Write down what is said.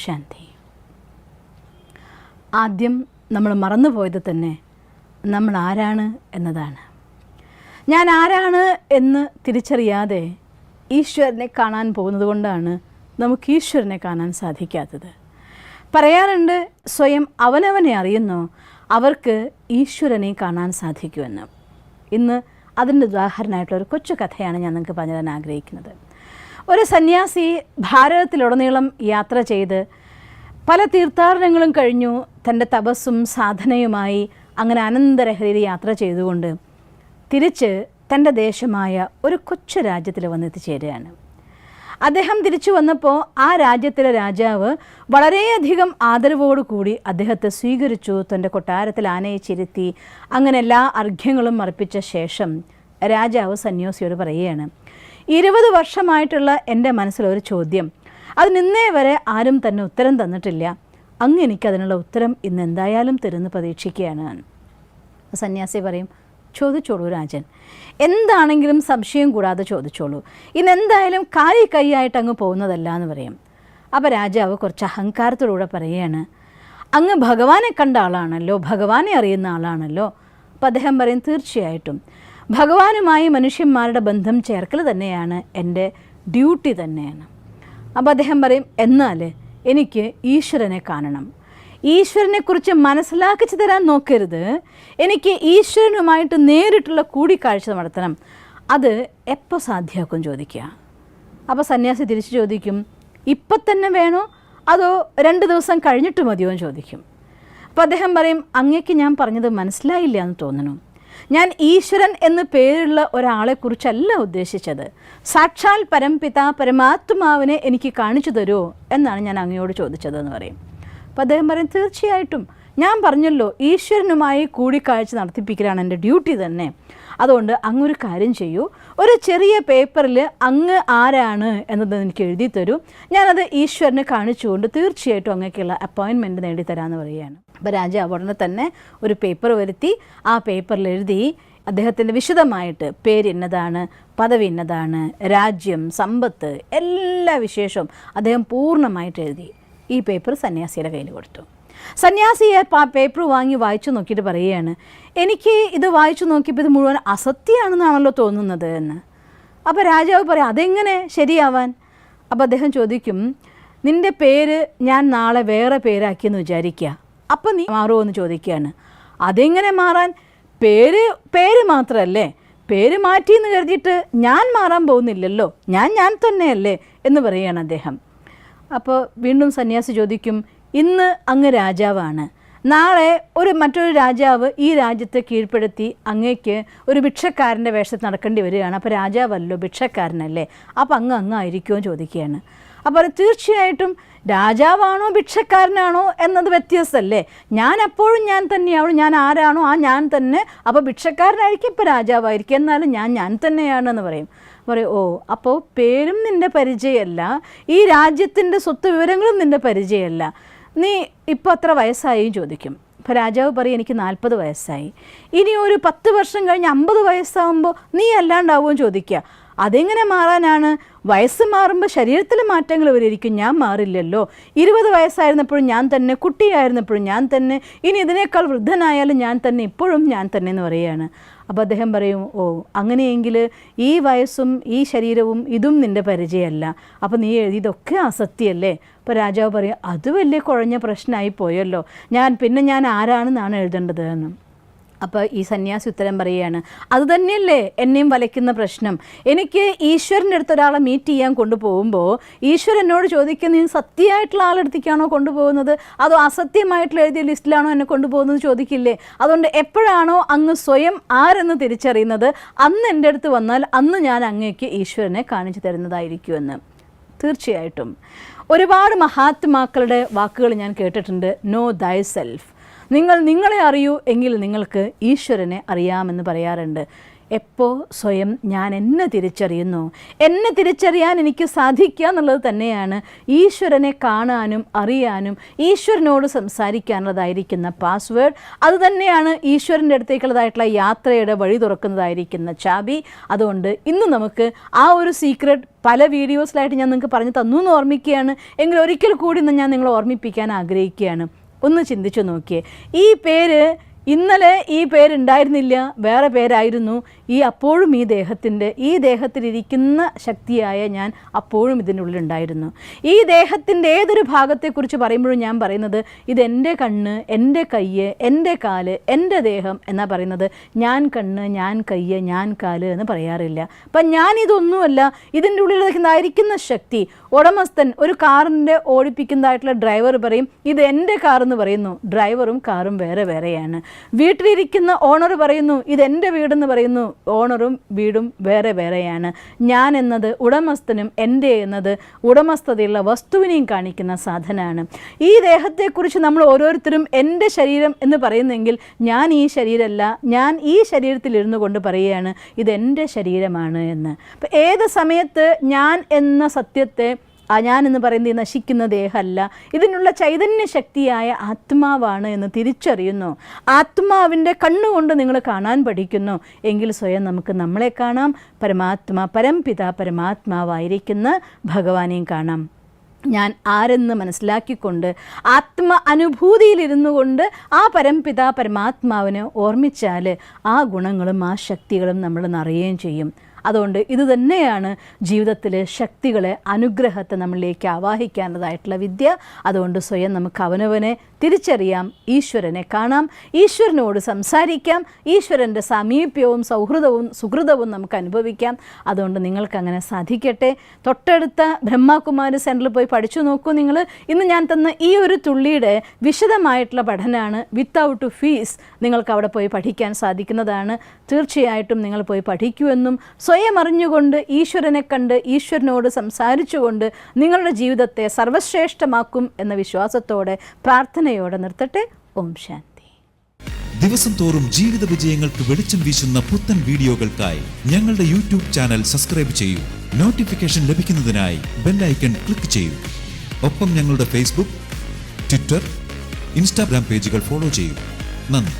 ശാന്തി. ആദ്യം നമ്മൾ മറന്നുപോയത് തന്നെ നമ്മൾ ആരാണ് എന്നതാണ്. ഞാൻ ആരാണ് എന്ന് തിരിച്ചറിയാതെ ഈശ്വരനെ കാണാൻ പോകുന്നത് കൊണ്ടാണ് നമുക്ക് ഈശ്വരനെ കാണാൻ സാധിക്കാത്തത്. പറയാറുണ്ട്, സ്വയം അവനവനെ അറിയുന്നു അവർക്ക് ഈശ്വരനെ കാണാൻ സാധിക്കുമെന്ന്. ഇന്ന് അതിൻ്റെ ഉദാഹരണമായിട്ടുള്ളൊരു കൊച്ചു കഥയാണ് ഞാൻ നിങ്ങൾക്ക് പറഞ്ഞു തരാൻ ആഗ്രഹിക്കുന്നത്. ഒരു സന്യാസി ഭാരതത്തിലുടനീളം യാത്ര ചെയ്ത് പല തീർത്ഥാടനങ്ങളും കഴിഞ്ഞു തൻ്റെ തപസ്സും സാധനയുമായി അങ്ങനെ അനന്തരഹരിയിൽ യാത്ര ചെയ്തുകൊണ്ട് തിരിച്ച് തൻ്റെ ദേശമായ ഒരു കൊച്ചു രാജ്യത്തിൽ വന്നെത്തിച്ചേരുകയാണ്. അദ്ദേഹം തിരിച്ചു വന്നപ്പോൾ ആ രാജ്യത്തിലെ രാജാവ് വളരെയധികം ആദരവോടുകൂടി അദ്ദേഹത്തെ സ്വീകരിച്ചു. തൻ്റെ കൊട്ടാരത്തിൽ ആനയിച്ചിരുത്തി അങ്ങനെ എല്ലാ അർഘ്യങ്ങളും അർപ്പിച്ച ശേഷം രാജാവ് സന്യാസിയോട് പറയുകയാണ്, 20 വർഷമായിട്ടുള്ള എൻ്റെ മനസ്സിലൊരു ചോദ്യം, അതിനിന്നേ വരെ ആരും തന്നെ ഉത്തരം തന്നിട്ടില്ല. അങ്ങ് എനിക്കതിനുള്ള ഉത്തരം ഇന്ന് എന്തായാലും തരുമെന്ന് പ്രതീക്ഷിക്കുകയാണ്. സന്യാസി പറയും, ചോദിച്ചോളൂ രാജൻ, എന്താണെങ്കിലും സംശയം കൂടാതെ ചോദിച്ചോളൂ, ഇന്നെന്തായാലും കാലി കൈയായിട്ട് അങ്ങ് പോകുന്നതല്ല എന്ന് പറയും. അപ്പോൾ രാജാവ് കുറച്ച് അഹങ്കാരത്തോടുകൂടെ പറയുകയാണ്, അങ്ങ് ഭഗവാനെ കണ്ട ആളാണല്ലോ, ഭഗവാനെ അറിയുന്ന ആളാണല്ലോ. അപ്പോൾ അദ്ദേഹം പറയും, തീർച്ചയായിട്ടും ഭഗവാനുമായി മനുഷ്യന്മാരുടെ ബന്ധം ചേർക്കൽ തന്നെയാണ് എൻ്റെ ഡ്യൂട്ടി തന്നെയാണ്. അപ്പോൾ അദ്ദേഹം പറയും, എന്നാൽ എനിക്ക് ഈശ്വരനെ കാണണം, ഈശ്വരനെക്കുറിച്ച് മനസ്സിലാക്കിച്ചു തരാൻ നോക്കരുത്, എനിക്ക് ഈശ്വരനുമായിട്ട് നേരിട്ടുള്ള കൂടിക്കാഴ്ച നടത്തണം. അത് എപ്പോൾ സാധ്യമാക്കും ചോദിക്കുക. അപ്പോൾ സന്യാസി തിരിച്ചു ചോദിക്കും, ഇപ്പം തന്നെ വേണോ അതോ 2 ദിവസം കഴിഞ്ഞിട്ട് മതിയോ എന്ന് ചോദിക്കും. അപ്പോൾ അദ്ദേഹം പറയും, അങ്ങേക്ക് ഞാൻ പറഞ്ഞത് മനസ്സിലായില്ല എന്ന് തോന്നുന്നു. ഞാൻ ഈശ്വരൻ എന്ന് പേരുള്ള ഒരാളെക്കുറിച്ചല്ല ഉദ്ദേശിച്ചത്, സാക്ഷാൽ പരംപിത പരമാത്മാവിനെ എനിക്ക് കാണിച്ചു തരുമോ എന്നാണ് ഞാൻ അങ്ങയോട് ചോദിച്ചതെന്ന് പറയും. അപ്പോൾ അദ്ദേഹം പറയും, തീർച്ചയായിട്ടും ഞാൻ പറഞ്ഞല്ലോ, ഈശ്വരനുമായി കൂടിക്കാഴ്ച നടത്തിപ്പിക്കലാണ് എൻ്റെ ഡ്യൂട്ടി തന്നെ. അതുകൊണ്ട് അങ്ങൊരു കാര്യം ചെയ്യൂ, ഒരു ചെറിയ പേപ്പറിൽ അങ്ങ് ആരാണ് എന്നത് എനിക്ക് എഴുതി തരൂ, ഞാനത് ഈശ്വരനെ കാണിച്ചുകൊണ്ട് തീർച്ചയായിട്ടും അങ്ങേക്കുള്ള അപ്പോയിൻമെൻറ്റ് നേടിത്തരാമെന്ന് പറയുകയാണ്. അപ്പോൾ രാജാവ് ഉടനെ തന്നെ ഒരു പേപ്പർ വരുത്തി ആ പേപ്പറിൽ എഴുതി അദ്ദേഹത്തിൻ്റെ വിശദമായിട്ട് പേര് ഇന്നതാണ്, പദവി ഇന്നതാണ്, രാജ്യം, സമ്പത്ത്, എല്ലാ വിശേഷവും അദ്ദേഹം പൂർണ്ണമായിട്ട് എഴുതി ഈ പേപ്പർ സന്യാസിയുടെ കയ്യിൽ കൊടുത്തു. സന്യാസിയെ ആ പേപ്പർ വാങ്ങി വായിച്ചു നോക്കിയിട്ട് പറയുകയാണ്, എനിക്ക് ഇത് വായിച്ചു നോക്കിയപ്പോൾ ഇത് മുഴുവൻ അസത്യമാണെന്നാണല്ലോ തോന്നുന്നത് എന്ന്. അപ്പോൾ രാജാവ് പറയും, അതെങ്ങനെ ശരിയാവാൻ? അപ്പോൾ അദ്ദേഹം ചോദിക്കും, നിൻ്റെ പേര് ഞാൻ നാളെ വേറെ പേരാക്കിയെന്ന് വിചാരിക്കുക, അപ്പം നീ മാറുമോ എന്ന് ചോദിക്കുകയാണ്. അതെങ്ങനെ മാറാൻ? പേര് മാത്രമല്ലേ, പേര് മാറ്റിയെന്ന് കരുതിയിട്ട് ഞാൻ മാറാൻ പോകുന്നില്ലല്ലോ, ഞാൻ തന്നെയല്ലേ എന്ന് പറയുകയാണ് അദ്ദേഹം. അപ്പോൾ വീണ്ടും സന്യാസി ചോദിക്കും, ഇന്ന് അങ്ങ് രാജാവാണ്, നാളെ മറ്റൊരു രാജാവ് ഈ രാജ്യത്തെ കീഴ്പ്പെടുത്തി അങ്ങേക്ക് ഒരു ഭിക്ഷക്കാരൻ്റെ വേഷത്തിൽ നടക്കേണ്ടി വരികയാണ്. അപ്പോൾ രാജാവല്ലോ ഭിക്ഷക്കാരനല്ലേ, അപ്പോൾ അങ്ങായിരിക്കുമോ ചോദിക്കുകയാണ്. അപ്പോൾ തീർച്ചയായിട്ടും രാജാവാണോ ഭിക്ഷക്കാരനാണോ എന്നത് വ്യത്യാസമല്ലേ, ഞാൻ അപ്പോഴും ഞാൻ തന്നെയാവും, ഞാൻ ആരാണോ ആ ഞാൻ തന്നെ. അപ്പോൾ ഭിക്ഷക്കാരനായിരിക്കും, ഇപ്പോൾ രാജാവായിരിക്കും, എന്നാലും ഞാൻ തന്നെയാണെന്ന് പറയും. ഓ, അപ്പോൾ പേരും നിൻ്റെ പരിചയമല്ല, ഈ രാജ്യത്തിൻ്റെ സ്വത്ത് വിവരങ്ങളും നിൻ്റെ പരിചയമല്ല, നീ ഇപ്പോൾ എത്ര വയസ്സായി ചോദിക്കും. അപ്പോൾ രാജാവ് പറയും, എനിക്ക് 40 വയസ്സായി. ഇനി ഒരു 10 വർഷം കഴിഞ്ഞ് 50 വയസ്സാകുമ്പോൾ നീ അല്ലാണ്ടാവുമോ ചോദിക്കുക. അതെങ്ങനെ മാറാനാണ്? വയസ്സ് മാറുമ്പോൾ ശരീരത്തിൽ മാറ്റങ്ങൾ വരിയിരിക്കും, ഞാൻ മാറില്ലല്ലോ. 20 വയസ്സായിരുന്നപ്പോഴും ഞാൻ തന്നെ, കുട്ടിയായിരുന്നപ്പോഴും ഞാൻ തന്നെ, ഇനി ഇതിനേക്കാൾ വൃദ്ധനായാലും ഞാൻ തന്നെ, ഇപ്പോഴും ഞാൻ തന്നെ എന്ന് പറയുകയാണ്. അപ്പോൾ അദ്ദേഹം പറയും, ഓ അങ്ങനെയെങ്കിൽ ഈ വയസ്സും ഈ ശരീരവും ഇതും നിൻ്റെ പരിചയമല്ല, അപ്പോൾ നീ എഴുതിയതൊക്കെ അസത്യമല്ലേ. അപ്പോൾ രാജാവ് പറയും, അത് വലിയ കുഴഞ്ഞ പ്രശ്നമായി പോയല്ലോ, ഞാൻ ആരാണെന്നാണ് എഴുതേണ്ടത് എന്ന്. അപ്പോൾ ഈ സന്യാസി ഉത്തരം പറയുകയാണ്, അതുതന്നെയല്ലേ എന്നെയും വലയ്ക്കുന്ന പ്രശ്നം. എനിക്ക് ഈശ്വരൻ്റെ അടുത്ത് ഒരാളെ മീറ്റ് ചെയ്യാൻ കൊണ്ടുപോകുമ്പോൾ ഈശ്വരൻ എന്നോട് ചോദിക്കുന്ന, നീ സത്യമായിട്ടുള്ള ആളെടുത്തേക്കാണോ കൊണ്ടുപോകുന്നത് അതോ അസത്യമായിട്ടുള്ള എഴുതിയ ലിസ്റ്റിലാണോ എന്നെ കൊണ്ടുപോകുന്നത് ചോദിക്കില്ലേ. അതുകൊണ്ട് എപ്പോഴാണോ അങ്ങ് സ്വയം ആരെന്ന് തിരിച്ചറിയുന്നത്, അന്ന് എൻ്റെ അടുത്ത് വന്നാൽ അന്ന് ഞാൻ അങ്ങേക്ക് ഈശ്വരനെ കാണിച്ചു തരുന്നതായിരിക്കുമെന്ന്. തീർച്ചയായിട്ടും ഒരുപാട് മഹാത്മാക്കളുടെ വാക്കുകൾ ഞാൻ കേട്ടിട്ടുണ്ട്, നോ ദൈ സെൽഫ്, നിങ്ങളെ അറിയൂ എങ്കിൽ നിങ്ങൾക്ക് ഈശ്വരനെ അറിയാമെന്ന് പറയാറുണ്ട്. എപ്പോൾ സ്വയം ഞാൻ എന്നെ തിരിച്ചറിയുന്നു, എന്നെ തിരിച്ചറിയാൻ എനിക്ക് സാധിക്കുക എന്നുള്ളത് തന്നെയാണ് ഈശ്വരനെ കാണാനും അറിയാനും ഈശ്വരനോട് സംസാരിക്കാനുള്ളതായിരിക്കുന്ന പാസ്വേഡ്. അതുതന്നെയാണ് ഈശ്വരൻ്റെ അടുത്തേക്കുള്ളതായിട്ടുള്ള യാത്രയുടെ വഴി തുറക്കുന്നതായിരിക്കുന്ന ചാബി. അതുകൊണ്ട് ഇന്ന് നമുക്ക് ആ ഒരു സീക്രട്ട് പല വീഡിയോസിലായിട്ട് ഞാൻ നിങ്ങൾക്ക് പറഞ്ഞു തന്നു എന്ന് ഓർമ്മിക്കുകയാണ്. എങ്കിൽ ഒരിക്കൽ കൂടി ഇന്ന് ഞാൻ നിങ്ങളെ ഓർമ്മിപ്പിക്കാൻ ആഗ്രഹിക്കുകയാണ്. ഒന്ന് ചിന്തിച്ചു നോക്കിയേ, ഈ പേര് ഇന്നലെ ഈ പേരുണ്ടായിരുന്നില്ല, വേറെ പേരായിരുന്നു. അപ്പോഴും ഈ ദേഹത്തിലിരിക്കുന്ന ശക്തിയായ ഞാൻ അപ്പോഴും ഇതിൻ്റെ ഉള്ളിലുണ്ടായിരുന്നു. ഈ ദേഹത്തിൻ്റെ ഏതൊരു ഭാഗത്തെക്കുറിച്ച് പറയുമ്പോഴും ഞാൻ പറയുന്നത് ഇതെൻ്റെ കണ്ണ്, എൻ്റെ കയ്യ്, എൻ്റെ കാല്, എൻ്റെ ദേഹം എന്നാണ് പറയുന്നത്. ഞാൻ കണ്ണ്, ഞാൻ കയ്യ്, ഞാൻ കാല് എന്ന് പറയാറില്ല. അപ്പം ഞാനിതൊന്നുമല്ല, ഇതിൻ്റെ ഉള്ളിലായിരിക്കുന്ന ശക്തി. ഉടമസ്ഥൻ ഒരു കാറിൻ്റെ ഓടിപ്പിക്കുന്നതായിട്ടുള്ള ഡ്രൈവർ പറയും ഇത് എൻ്റെ കാറെന്ന് പറയുന്നു. ഡ്രൈവറും കാറും വേറെ വേറെയാണ്. വീട്ടിലിരിക്കുന്ന ഓണർ പറയുന്നു ഇതെൻ്റെ വീടെന്ന് പറയുന്നു. ഓണറും വീടും വേറെ വേറെയാണ്. ഞാൻ എന്നത് ഉടമസ്ഥനും എൻ്റെ എന്നത് ഉടമസ്ഥതയുള്ള വസ്തുവിനെയും കാണിക്കുന്ന സാധനമാണ്. ഈ ദേഹത്തെക്കുറിച്ച് നമ്മൾ ഓരോരുത്തരും എൻ്റെ ശരീരം എന്ന് പറയുന്നെങ്കിൽ ഞാൻ ഈ ശരീരമല്ല, ഞാൻ ഈ ശരീരത്തിലിരുന്നു കൊണ്ട് പറയുകയാണ് ഇതെൻ്റെ ശരീരമാണ് എന്ന്. അപ്പം ഏത് സമയത്ത് ഞാൻ എന്ന സത്യത്തെ, ഞാൻ എന്ന് പറയുന്നത് നശിക്കുന്ന ദേഹമല്ല, ഇതിനുള്ള ചൈതന്യ ശക്തിയായ ആത്മാവാണ് എന്ന് തിരിച്ചറിയുന്നു. ആത്മാവിൻ്റെ കണ്ണുകൊണ്ട് നിങ്ങൾ കാണാൻ പഠിക്കുന്നു എങ്കിൽ സ്വയം നമുക്ക് നമ്മളെ കാണാം, പരംപിത പരമാത്മാവായിരിക്കുന്ന ഭഗവാനെയും കാണാം. ഞാൻ ആരെന്ന് മനസ്സിലാക്കിക്കൊണ്ട് അനുഭൂതിയിലിരുന്നു കൊണ്ട് ആ പരംപിത പരമാത്മാവിനെ ഓർമ്മിച്ചാൽ ആ ഗുണങ്ങളും ആ ശക്തികളും നമ്മൾ നിറയുകയും ചെയ്യും. അതുകൊണ്ട് ഇത് തന്നെയാണ് ജീവിതത്തിൽ ശക്തികളെ, അനുഗ്രഹത്തെ നമ്മളിലേക്ക് ആവാഹിക്കാനുള്ളതായിട്ടുള്ള വിദ്യ. അതുകൊണ്ട് സ്വയം നമുക്ക് അവനവനെ തിരിച്ചറിയാം, ഈശ്വരനെ കാണാം, ഈശ്വരനോട് സംസാരിക്കാം, ഈശ്വരൻ്റെ സമീപ്യവും സൗഹൃദവും സുഹൃതവും നമുക്ക് അനുഭവിക്കാം. അതുകൊണ്ട് നിങ്ങൾക്കങ്ങനെ സാധിക്കട്ടെ. തൊട്ടടുത്ത ബ്രഹ്മകുമാരി സെൻറ്ററിൽ പോയി പഠിച്ചു നോക്കൂ. നിങ്ങൾ ഇന്ന് ഞാൻ തന്ന ഈ ഒരു തുള്ളിയുടെ വിശദമായിട്ടുള്ള പഠനമാണ്. വിത്തൗട്ട് ഫീസ് നിങ്ങൾക്ക് അവിടെ പോയി പഠിക്കാൻ സാധിക്കുന്നതാണ്. തീർച്ചയായിട്ടും നിങ്ങൾ പോയി പഠിക്കുമെന്നും സ്വയം അറിഞ്ഞുകൊണ്ട് ഈശ്വരനെ കണ്ട് ഈശ്വരനോട് സംസാരിച്ചുകൊണ്ട് നിങ്ങളുടെ ജീവിതത്തെ സർവശ്രേഷ്ഠമാക്കും എന്ന വിശ്വാസത്തോടെ പ്രാർത്ഥനയോടെ നിർത്തട്ടെ. ഓം ശാന്തി. ദിവസം തോറും ജീവിത വിജയങ്ങൾക്ക് വെളിച്ചം വീശുന്ന പുത്തൻ വീഡിയോകൾക്കായി ഞങ്ങളുടെ യൂട്യൂബ് ചാനൽ സബ്സ്ക്രൈബ് ചെയ്യൂ. നോട്ടിഫിക്കേഷൻ ലഭിക്കുന്നതിനായി ബെൽ ഐക്കൺ ക്ലിക്ക് ചെയ്യൂ. ഒപ്പം ഞങ്ങളുടെ ഫേസ്ബുക്ക്, ട്വിറ്റർ, ഇൻസ്റ്റാഗ്രാം പേജുകൾ ഫോളോ ചെയ്യൂ. നന്ദി.